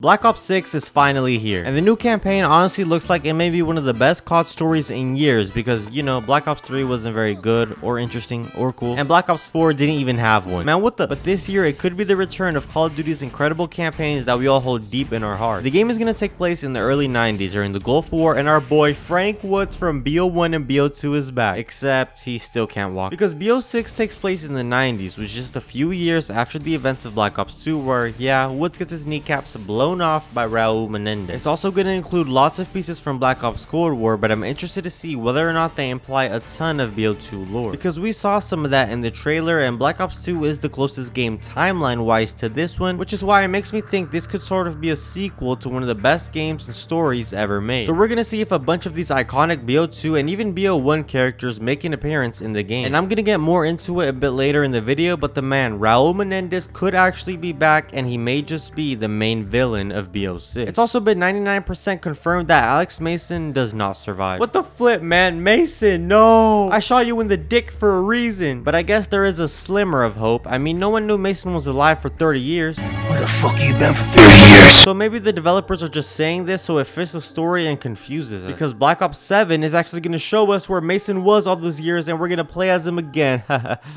Black Ops 6 is finally here, and the new campaign honestly looks like it may be one of the best COD stories in years because, you know, Black Ops 3 wasn't very good or interesting or cool, and Black Ops 4 didn't even have one. Man, what the? But this year, it could be the return of Call of Duty's incredible campaigns that we all hold deep in our heart. The game is going to take place in the early 90s during the Gulf War, and our boy Frank Woods from BO1 and BO2 is back, except he still can't walk. Because BO6 takes place in the 90s, which is just a few years after the events of Black Ops 2 where, yeah, Woods gets his kneecaps blown off by Raul Menendez. It's also going to include lots of pieces from Black Ops Cold War, but I'm interested to see whether or not they imply a ton of BO2 lore, because we saw some of that in the trailer, and Black Ops 2 is the closest game timeline wise to this one, which is why it makes me think this could sort of be a sequel to one of the best games and stories ever made. So we're going to see if a bunch of these iconic BO2 and even BO1 characters make an appearance in the game, and I'm going to get more into it a bit later in the video, but the man Raul Menendez could actually be back, and he may just be the main villain of BO6. It's also been 99% confirmed that Alex Mason does not survive. What the flip, man? Mason, no! I shot you in the dick for a reason. But I guess there is a slimmer of hope. I mean, no one knew Mason was alive for 30 years. Where the fuck you been for 30 years? So maybe the developers are just saying this so it fits the story and confuses us. Because Black Ops 7 is actually going to show us where Mason was all those years, and we're going to play as him again.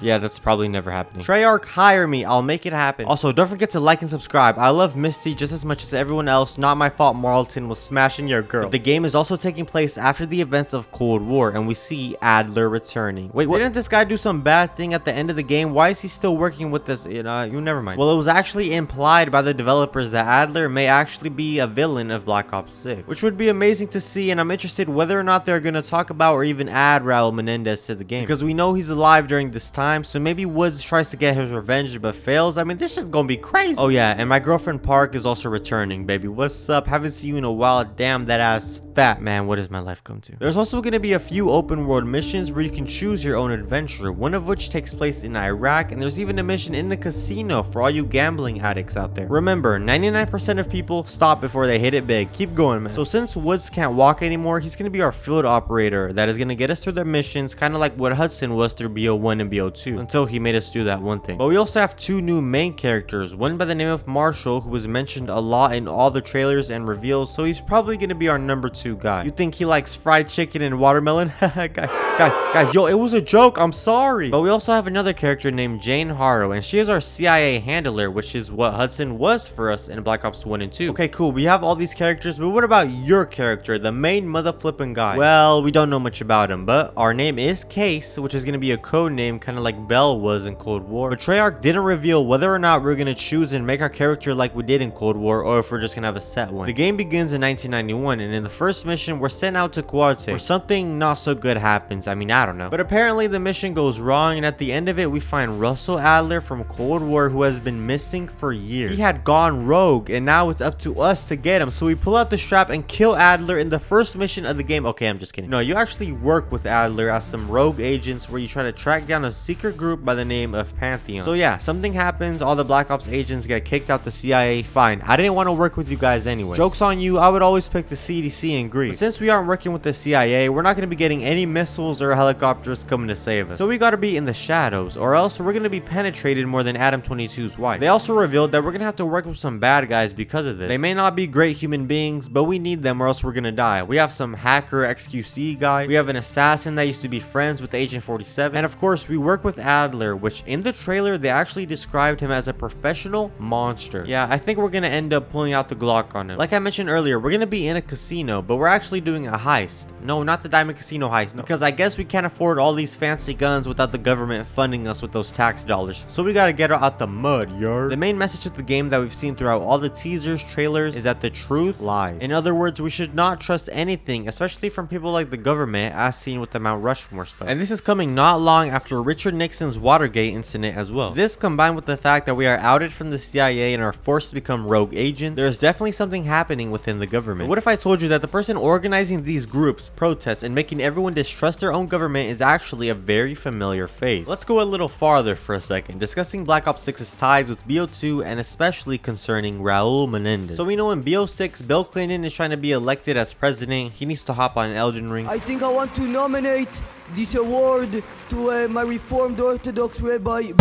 Yeah, that's probably never happening. Treyarch, hire me. I'll make it happen. Also, don't forget to like and subscribe. I love Misty just as much as everyone else. Not my fault Marlton was smashing your girl. But the game is also taking place after the events of Cold War, and we see Adler returning. Wait, what? Didn't this guy do some bad thing at the end of the game? Why is he still working with this? You never mind. Well, it was actually implied by the developers that Adler may actually be a villain of Black Ops 6, which would be amazing to see, and I'm interested whether or not they're going to talk about or even add Raul Menendez to the game, because we know he's alive during this time, so maybe Woods tries to get his revenge but fails. I mean, this shit's gonna be crazy. Oh yeah, and my girlfriend Park is also returning, baby. What's up? Haven't seen you in a while. Damn, that ass fat. Man, what does my life come to? There's also going to be a few open world missions where you can choose your own adventure, one of which takes place in Iraq, and there's even a mission in the casino for all you gambling addicts out there. Remember, 99% of people stop before they hit it big. Keep going, man. So since Woods can't walk anymore, he's going to be our field operator that is going to get us through the missions, kind of like what Hudson was through BO1 and BO2, until he made us do that one thing. But we also have two new main characters, one by the name of Marshall, who was mentioned a lot in all the trailers and reveals, so he's probably going to be our number 2 guy. You think he likes fried chicken and watermelon? guys, yo, it was a joke. I'm sorry. But we also have another character named Jane Harrow, and she is our CIA handler, which is what Hudson was for us in Black Ops 1 and 2. Okay, cool. We have all these characters, but what about your character, the main mother flipping guy? Well, we don't know much about him, but our name is Case, which is going to be a code name, kind of like Bell was in Cold War. But Treyarch didn't reveal whether or not we're going to choose and make our character like we did in Cold War, or if we're just going to have a set one. The game begins in 1991, and in the first mission, we're sent out to Cuarte, where something not so good happens. I mean, I don't know. But apparently the mission goes wrong, and at the end of it, we find Russell Adler from Cold War, who has been missing for years. He had gone rogue, and now it's up to us to get him. So we pull out the strap and kill Adler in the first mission of the game. Okay, I'm just kidding. No, you actually work with Adler as some rogue agents where you try to track down a secret group by the name of Pantheon. So yeah, something happens. All the Black Ops agents get kicked out the CIA. Fine. I didn't want to work with you guys anyway. Joke's on you. I would always pick the CDC in Greece. But since we aren't working with the CIA, we're not going to be getting any missiles or helicopters coming to save us. So we got to be in the shadows, or else we're going to be penetrated more than Adam 22's wife. They also revealed that we're going to have to work with some bad guys because of this. They may not be great human beings, but we need them or else we're going to die. We have some hacker XQC guy. We have an assassin that used to be friends with Agent 47. And of course, we work with Adler, which in the trailer, they actually described him as a professional monster. Yeah, I think we're going to end up pulling out the Glock on him. Like I mentioned earlier, we're going to be in a casino, but we're actually doing a heist. No, not the Diamond Casino heist. No, because I guess we can't afford all these fancy guns without the government funding us with those tax dollars. So we got to get her out the mud, yo. The main message of the game that we've seen throughout all the teasers, trailers, is that the truth lies. In other words, we should not trust anything, especially from people like the government, as seen with the Mount Rushmore stuff. And this is coming not long after Richard Nixon's Watergate incident as well. This, combined with the fact that we are outed from the CIA and are forced to become rogue agents, there's definitely something happening within the government. But what if I told you that the person organizing these groups, protests, and making everyone distrust their own government is actually a very familiar face? Let's go a little farther for a second, discussing Black Ops 6's ties with BO2 and especially concerning Raul Menendez. So we know in BO6, Bill Clinton is trying to be elected as president. He needs to hop on Elden Ring. I think I want to nominate this award to my Reformed Orthodox Rabbi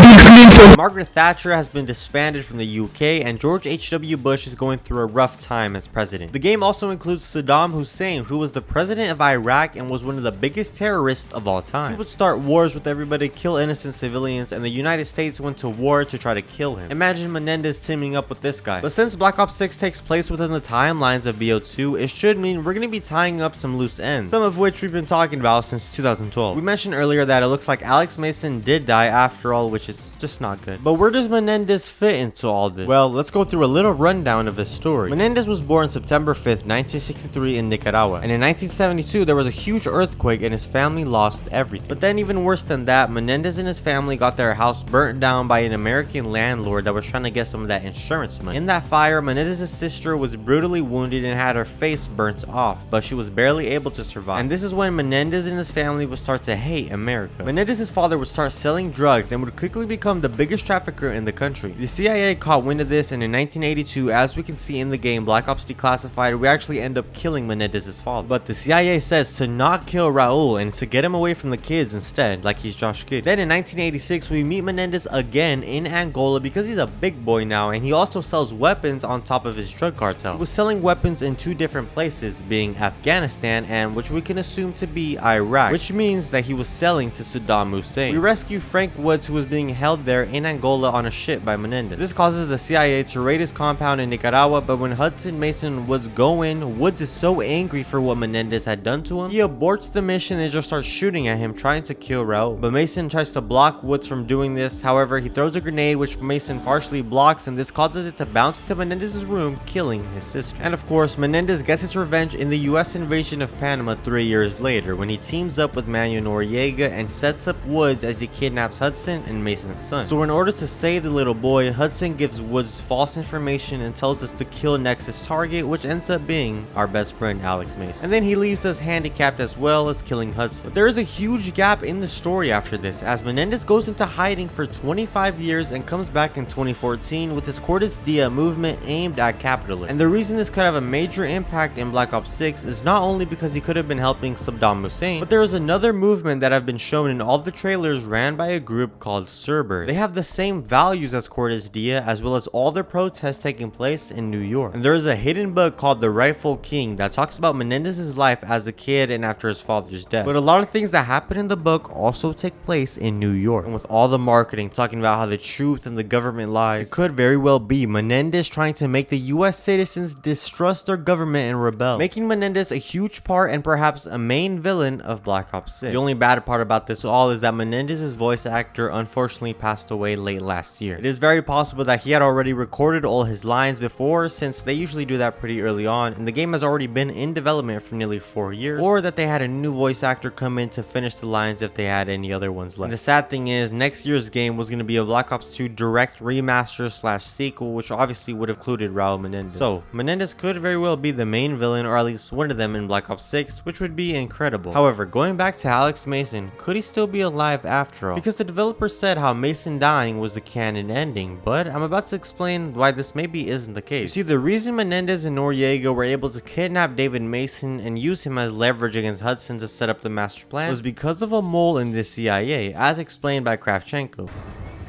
Margaret Thatcher has been disbanded from the UK, and George H.W. Bush is going through a rough time as president. The game also includes Saddam Hussein, who was the president of Iraq and was one of the biggest terrorists of all time. He would start wars with everybody, kill innocent civilians, and the United States went to war to try to kill him. Imagine Menendez teaming up with this guy. But since Black Ops 6 takes place within the timelines of BO2, it should mean we're going to be tying up some loose ends, some of which we've been talking about since 2012. We mentioned earlier that it looks like Alex Mason did die after all, which is just not good. But where does Menendez fit into all this? Well, let's go through a little rundown of his story. Menendez was born September 5th, 1963 in Nicaragua, and in 1972 there was a huge earthquake and his family lost everything. But then even worse than that, Menendez and his family got their house burnt down by an American landlord that was trying to get some of that insurance money. In that fire, Menendez's sister was brutally wounded and had her face burnt off, but she was barely able to survive. And this is when Menendez and his family would start to hate America. Menendez's father would start selling drugs and would quickly become the biggest trafficker in the country. The CIA caught wind of this, and in 1982, as we can see in the game Black Ops Declassified, we actually end up killing Menendez's father. But the CIA says to not kill Raul and to get him away from the kids instead, like he's Josh Kidd. Then in 1986, we meet Menendez again in Angola because he's a big boy now, and he also sells weapons on top of his drug cartel. He was selling weapons in two different places, being Afghanistan and which we can assume to be Iraq, which means that he was selling to Saddam Hussein. We rescue Frank Woods, who was being held there in Angola on a ship by Menendez. This causes the CIA to raid his compound in Nicaragua, but when Hudson Mason Woods go in, Woods is so angry for what Menendez had done to him, he aborts the mission and just starts shooting at him, trying to kill Raul. But Mason tries to block Woods from doing this. However, he throws a grenade which Mason partially blocks, and this causes it to bounce to Menendez's room, killing his sister. And of course, Menendez gets his revenge in the US invasion of Panama 3 years later, when he teams up with Manuel Noriega and sets up Woods as he kidnaps Hudson and Mason's son. So in order to save the little boy, Hudson gives Woods false information and tells us to kill Nexus target, which ends up being our best friend Alex Mason. And then he leaves us handicapped as well as killing Hudson. But there is a huge gap in the story after this, as Menendez goes into hiding for 25 years and comes back in 2014 with his Cortes Dia movement aimed at capitalists. And the reason this could have a major impact in Black Ops 6 is not only because he could have been helping Saddam Hussein, but there is another movement that have been shown in all the trailers ran by a group called Cerber. They have the same values as Cortes Dia, as well as all the protests taking place in New York. And there is a hidden book called The Rightful King that talks about Menendez's life as a kid and after his father's death. But a lot of things that happen in the book also take place in New York. And with all the marketing talking about how the truth and the government lies, it could very well be Menendez trying to make the US citizens distrust their government and rebel, making Menendez a huge part and perhaps a main villain of Black Ops 6. The only bad part about this all is that Menendez's voice actor unfortunately passed away late last year. It is very possible that he had already recorded all his lines before, since they usually do that pretty early on and the game has already been in development for nearly 4 years, or that they had a new voice actor come in to finish the lines if they had any other ones left. And the sad thing is, next year's game was going to be a Black Ops 2 direct remaster slash sequel, which obviously would have included Raul Menendez. So Menendez could very well be the main villain, or at least one of them, in Black Ops 6, which would be incredible. However, going back to Alex Mason, could he still be alive after all? Because the developers said how Mason dying was the canon ending, but I'm about to explain why this maybe isn't the case. You see, the reason Menendez and Noriega were able to kidnap David Mason and use him as leverage against Hudson to set up the master plan was because of a mole in the CIA, as explained by Kravchenko.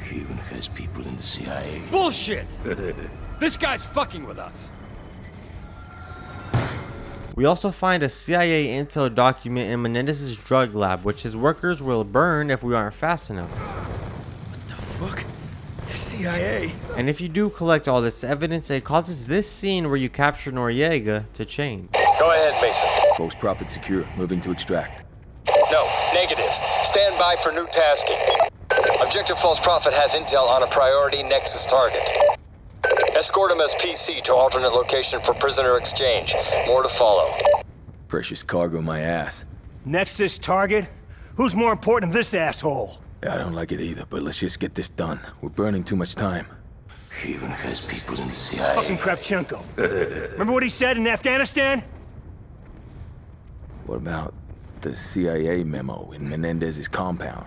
He even has people in the CIA. Bullshit! This guy's fucking with us. We also find a CIA intel document in Menendez's drug lab, which his workers will burn if we aren't fast enough. What the fuck? CIA? And if you do collect all this evidence, it causes this scene where you capture Noriega to change. Go ahead, Mason. False Prophet secure. Moving to extract. No, negative. Stand by for new tasking. Objective False Prophet has intel on a priority Nexus target. Escort him as PC to alternate location for prisoner exchange. More to follow. Precious cargo my ass. Nexus target? Who's more important than this asshole? I don't like it either, but let's just get this done. We're burning too much time. He even has people in the CIA. Fucking Kravchenko. Remember what he said in Afghanistan? What about the CIA memo in Menendez's compound?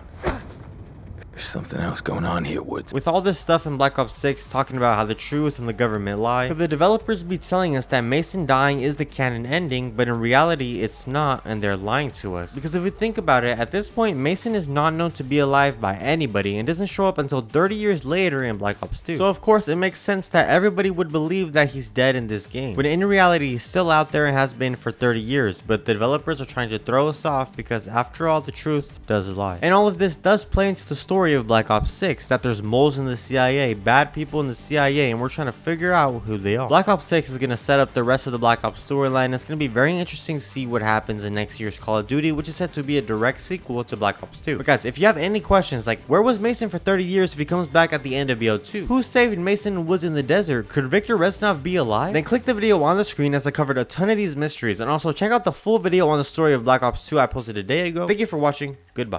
There's something else going on here, Woods. With all this stuff in Black Ops 6 talking about how the truth and the government lie, could the developers be telling us that Mason dying is the canon ending, but in reality it's not, and they're lying to us? Because if we think about it, at this point Mason is not known to be alive by anybody and doesn't show up until 30 years later in Black Ops 2. So of course it makes sense that everybody would believe that he's dead in this game, when in reality he's still out there and has been for 30 years, but the developers are trying to throw us off because after all the truth does lie. And all of this does play into the story of Black Ops 6, that there's moles in the CIA, bad people in the CIA, and we're trying to figure out who they are. Black Ops 6 is going to set up the rest of the Black Ops storyline. It's going to be very interesting to see what happens in next year's Call of Duty, which is said to be a direct sequel to Black Ops 2. But guys, if you have any questions like where was Mason for 30 years if he comes back at the end of BO2? Who saved Mason and Woods in the desert? Could Victor Reznov be alive? Then click the video on the screen as I covered a ton of these mysteries, and also check out the full video on the story of Black Ops 2 I posted a day ago. Thank you for watching. Goodbye.